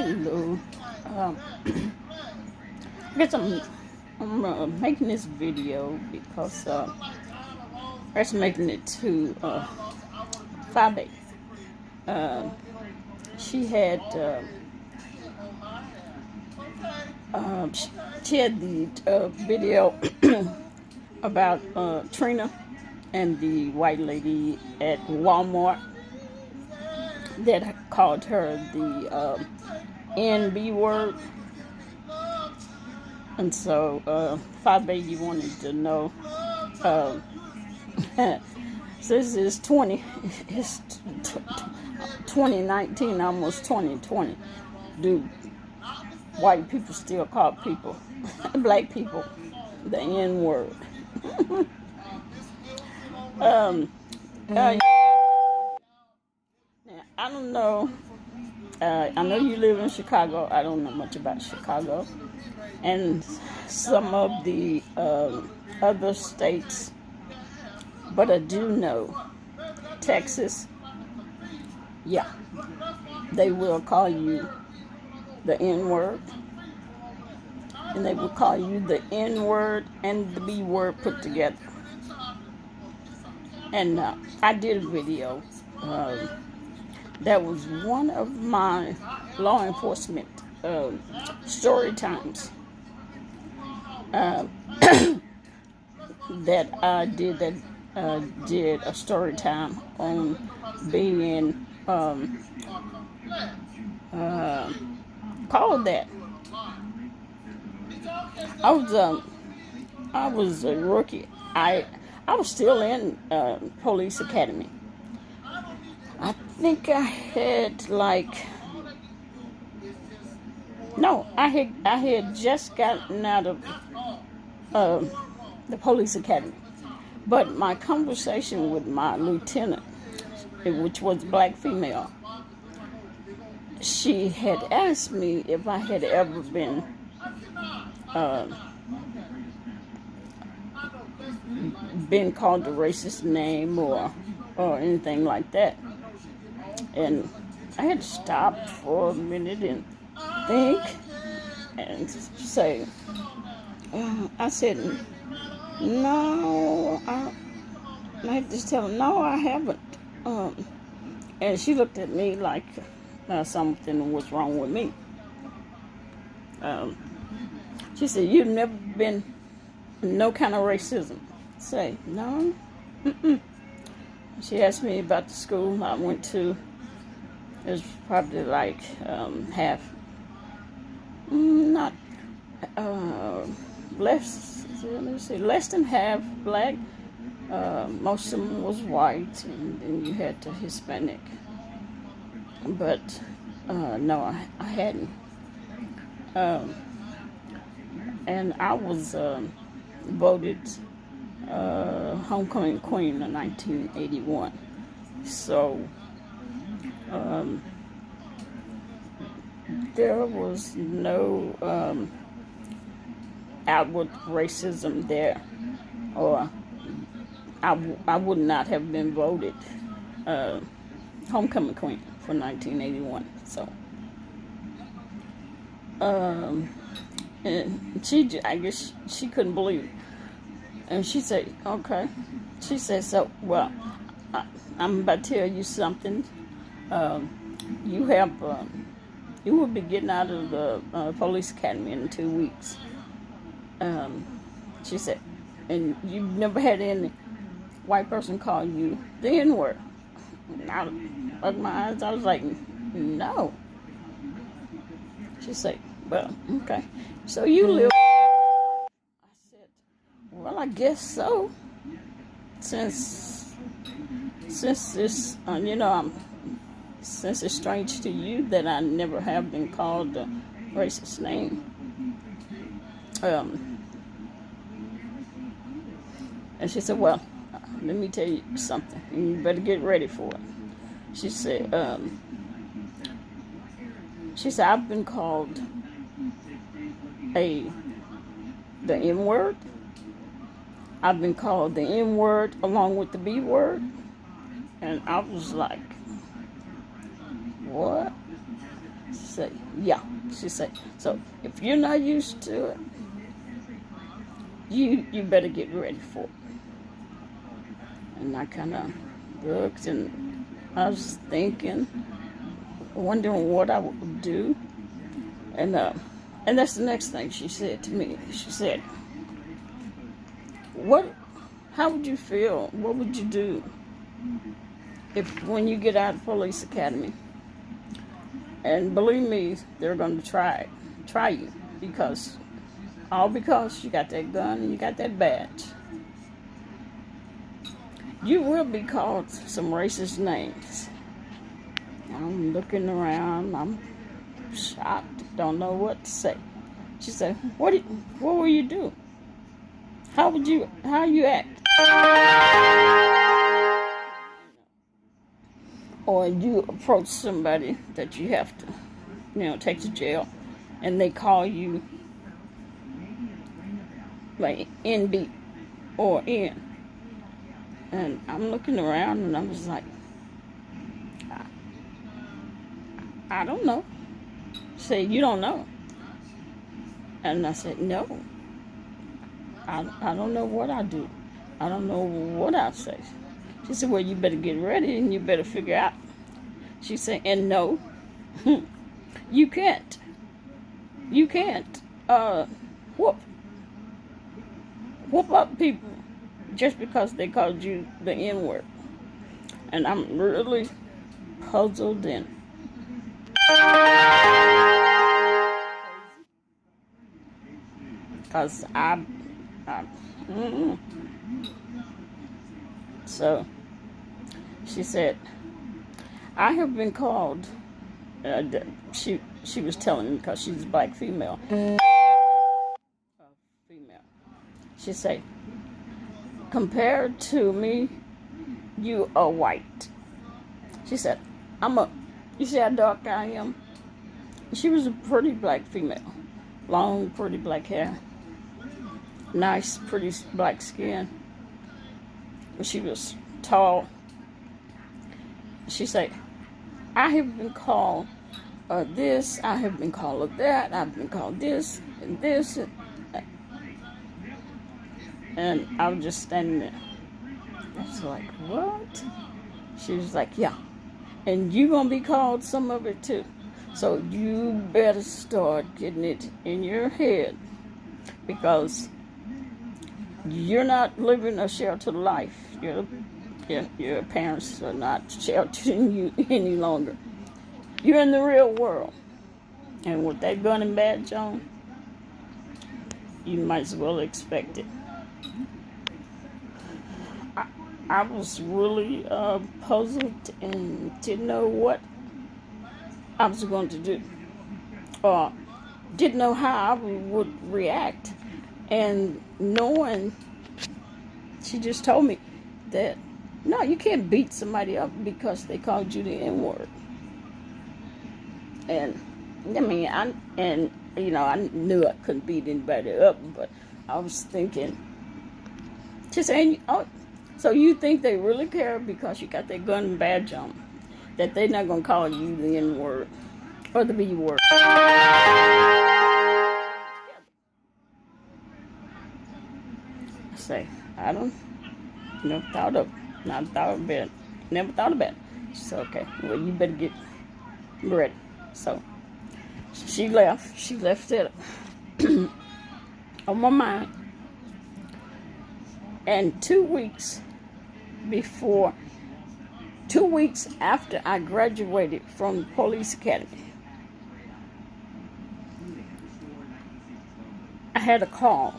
Hello. Um, I guess I'm making this video because I was making it to Fabe. She had she had the video about Trina and the white lady at Walmart that called her the NB word. And so, Fabe wanted to know, since it's 2019, almost 2020, do white people still call people, black people, the N word? Now, I don't know. I know you live in Chicago. I don't know much about Chicago. And some of the other states. But I do know Texas, yeah, they will call you the N-word. And they will call you the N-word and the B-word put together. And I did a video. That was one of my law enforcement story times that I did a story time on being called that. I was a rookie. I was still in police academy. I think I had I had just gotten out of the police academy. But my conversation with my lieutenant, which was a black female, she had asked me if I had ever been called a racist name or anything like that. And I had to stop for a minute and think and say, I said, no, I had to tell her, no, I haven't. And she looked at me like something was wrong with me. She said, you've never been no kind of racism. I say, no. Mm-mm. She asked me about the school I went to. It was probably like half, not less. Let me see, less than half black. Most of them was white, and then you had the Hispanic. But no, I hadn't. And I was voted homecoming queen in 1981. So there was no outward racism there, or I would not have been voted homecoming queen for 1981. So, and I guess she couldn't believe it. And she said, okay. She said, so, well, I'm about to tell you something. You will be getting out of the police academy in 2 weeks. She said, and you've never had any white person call you the N-word. And I opened my eyes. I was like, no. She said, well, okay. So you live. I said, well, I guess so. Since this, since it's strange to you that I never have been called a racist name. And she said, well, let me tell you something. You better get ready for it. She said, I've been called the N-word. I've been called the N-word along with the B-word. And I was like, what? said, yeah. She said, so if you're not used to it, you better get ready for it. And I kind of looked, and I was thinking, wondering what I would do. And that's the next thing she said to me. She said, how would you feel? What would you do when you get out of police academy? And believe me, they're going to try you, because you got that gun and you got that badge. You will be called some racist names. I'm looking around, I'm shocked, don't know what to say. She said, what will you do? How you act? Or you approach somebody that you have to, take to jail, and they call you like NB or N. And I'm looking around, and I was like, I don't know. She said, you don't know? And I said, no. I don't know what I do. I don't know what I say. She said, well, you better get ready and you better figure out. She said, and no, you can't. You can't whoop up people just because they called you the N-word. And I'm really puzzled and because So she said, I have been called, she was telling me because she's a black female. She said, compared to me, you are white. She said, you see how dark I am? She was a pretty black female. Long, pretty black hair. Nice, pretty black skin. She was tall. She said, I have been called this, I have been called that, I've been called this and this. And I was just standing there. I was like, what? She was like, yeah. And you're going to be called some of it too. So you better start getting it in your head, because you're not living a sheltered life. Your parents are not sheltering you any longer. You're in the real world. And with that gun and badge on, you might as well expect it. I was really puzzled and didn't know what I was going to do. Or didn't know how I would react. And knowing, she just told me that, no, you can't beat somebody up because they called you the N-word. And I mean, I knew I couldn't beat anybody up, but I was thinking, just saying, oh, so you think they really care because you got that gun and badge on, that they're not gonna call you the N-word or the B-word? I say, I don't. Never thought of it. Never thought about it. She said, okay, well, you better get ready. So she left. She left it on my mind. And 2 weeks after I graduated from the police academy, I had a call.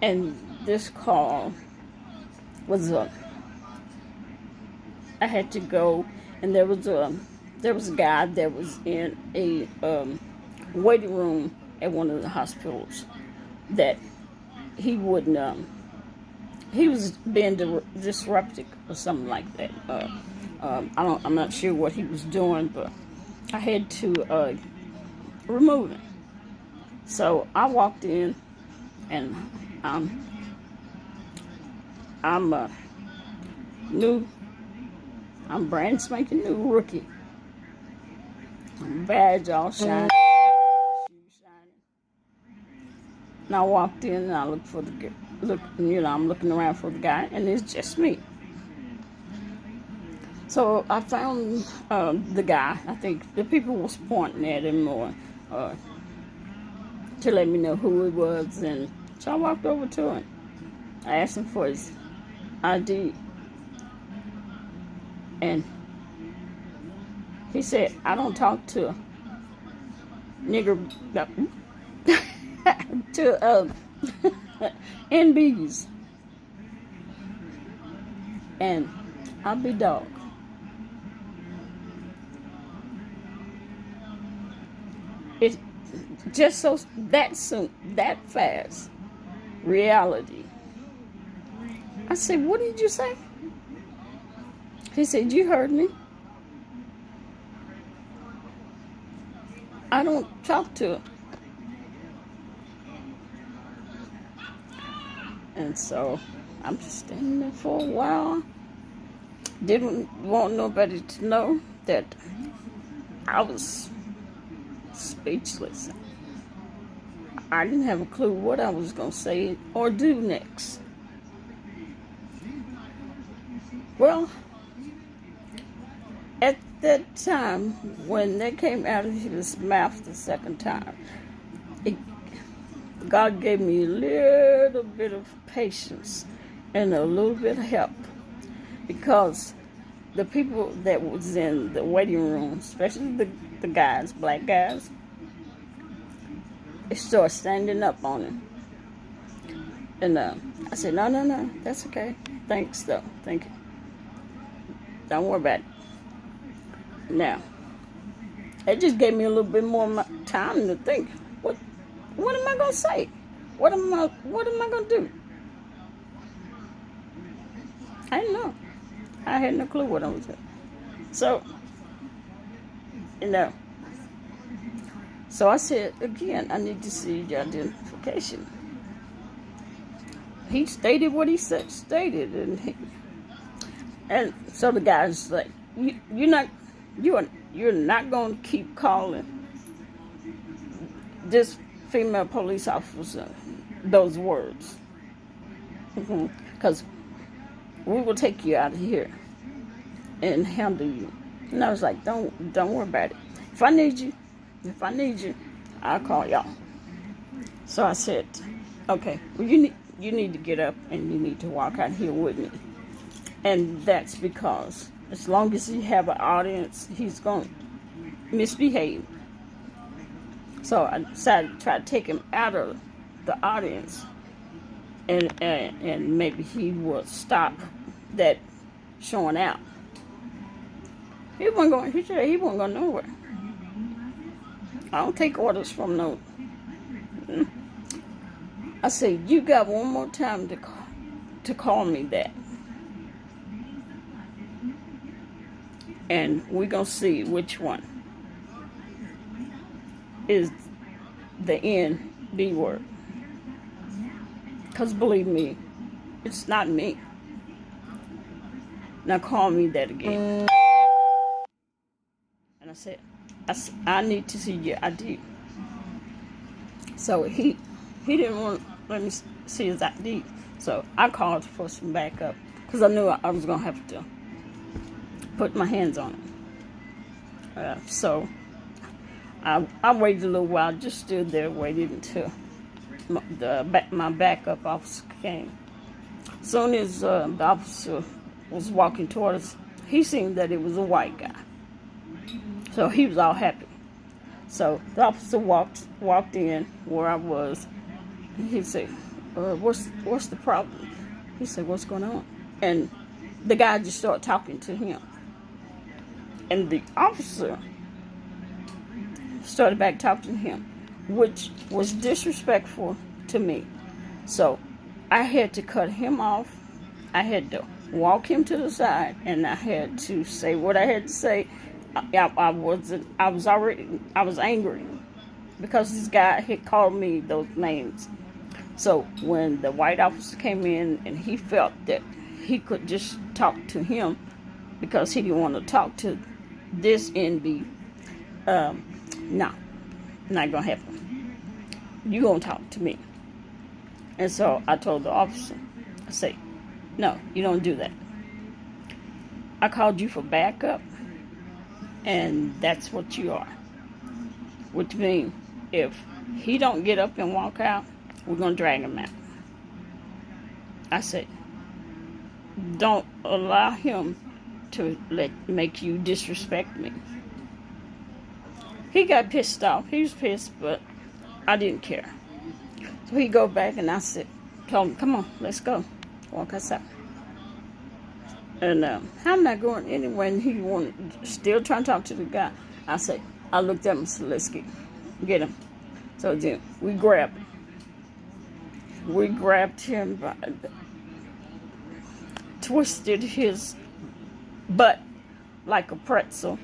And this call was I had to go, and there was a guy that was in a waiting room at one of the hospitals that he wouldn't. He was being disruptive or something like that. I'm not sure what he was doing, but I had to remove him. So I walked in, and I'm brand spanking new rookie badge all shiny, shoes shiny. And I walked in and I looked for I'm looking around for the guy, and it's just me. So I found the guy. I think the people was pointing at him or to let me know who he was, and so I walked over to him. I asked him for his ID, and he said, "I don't talk to nigger to NBs," and I'll be dog. It just so that soon, that fast, reality. I said, "What did you say?" He said, "You heard me. I don't talk to her." And so I'm just standing there for a while. Didn't want nobody to know that I was speechless. I didn't have a clue what I was going to say or do next. Well, at that time, when that came out of his mouth the second time, God gave me a little bit of patience and a little bit of help, because the people that was in the waiting room, especially the guys, black guys, they started standing up on him. And I said, no, that's okay. Thanks, though. Thank you. Don't worry about it. Now, it just gave me a little bit more time to think. What am I gonna say? What am I gonna do? I didn't know. I had no clue what I was doing. So, So I said, again, I need to see your identification. He stated what he stated, and so the guy's like, you're not gonna keep calling this female police officer those words, because we will take you out of here and handle you. And I was like, don't worry about it. If I need you, I'll call y'all. So I said, okay, well, you need to get up and you need to walk out here with me. And that's because as long as you have an audience, he's going to misbehave. So I decided to try to take him out of the audience, and maybe he would stop that showing out. He said he wasn't going nowhere. I don't take orders from no. I said, you got one more time to call me that, and we're gonna see which one is the NB word. Because believe me, it's not me. Now call me that again. And I said, I need to see your ID. So he didn't want to let me see his ID. So I called for some backup, because I knew I was going to have to put my hands on it. So I waited a little while, just stood there, waited until my backup officer came. As soon as the officer was walking toward us, he seen that it was a white guy. So he was all happy. So the officer walked in where I was. He said, what's the problem? He said, what's going on? And the guy just started talking to him. And the officer started back talking to him, which was disrespectful to me. So I had to cut him off. I had to walk him to the side, and I had to say what I had to say. I was angry because this guy had called me those names. So when the white officer came in, and he felt that he could just talk to him because he didn't want to talk to this NB, No, not gonna happen. You gonna talk to me. And so I told the officer, I say, no, you don't do that. I called you for backup, and that's what you are. Which means if he don't get up and walk out, we're gonna drag him out. I said, don't allow him to make you disrespect me. He got pissed off. He was pissed, but I didn't care. So he go back, and I said, told him, come on, let's go. Walk us out. And I'm not going anywhere, and he still trying to talk to the guy. I said, I looked at him and said, let's get him. So then we grabbed him. We grabbed him by twisted his butt like a pretzel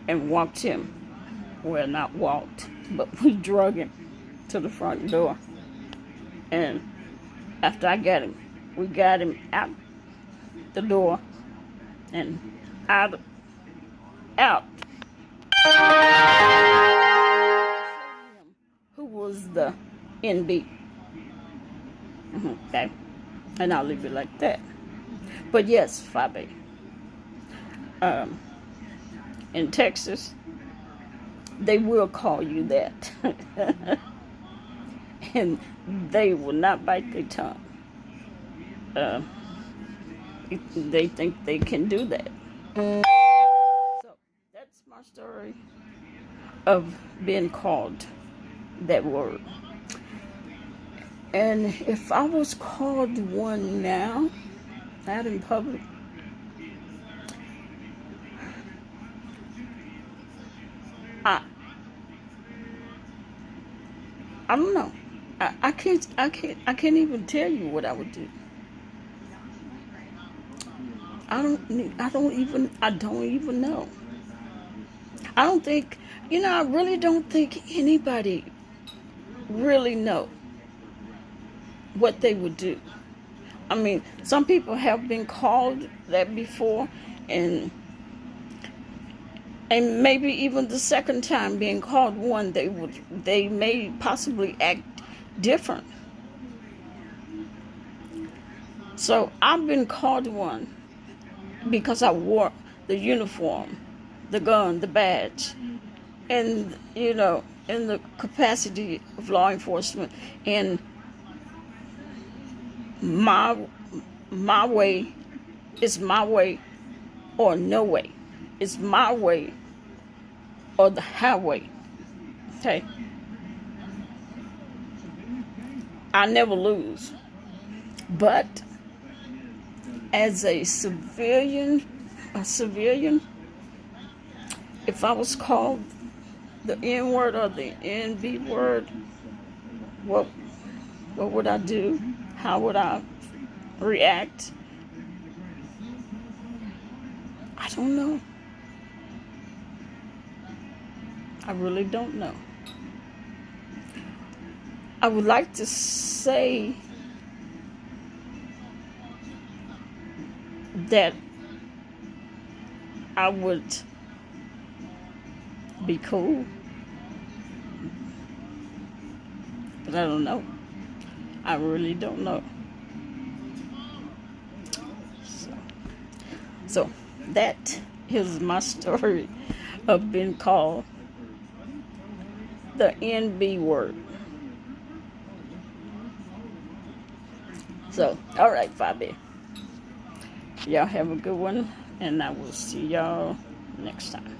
and walked him. Well, not walked, but we drug him to the front door. And after I got him, we got him out the door and out. Who was the NB? Okay. And I'll leave it like that. But yes, Fabi. In Texas, they will call you that. And they will not bite their tongue. They think they can do that. So that's my story of being called that word. And if I was called one now, out in public, I don't know. I can't even tell you what I would do. I don't even know. I don't think, I really don't think anybody really know what they would do. I mean, some people have been called that before, and maybe even the second time being called one, they may possibly act different. So I've been called one because I wore the uniform, the gun, the badge, and in the capacity of law enforcement. And my way is my way or no way. It's my way or the highway. Okay. I never lose. But as a civilian, if I was called the N word or the NB word, what would I do? How would I react? I don't know. I really don't know. I would like to say that I would be cool, but I don't know. I really don't know. So that is my story of being called the NB word. So, all right, Fabi. Y'all have a good one, and I will see y'all next time.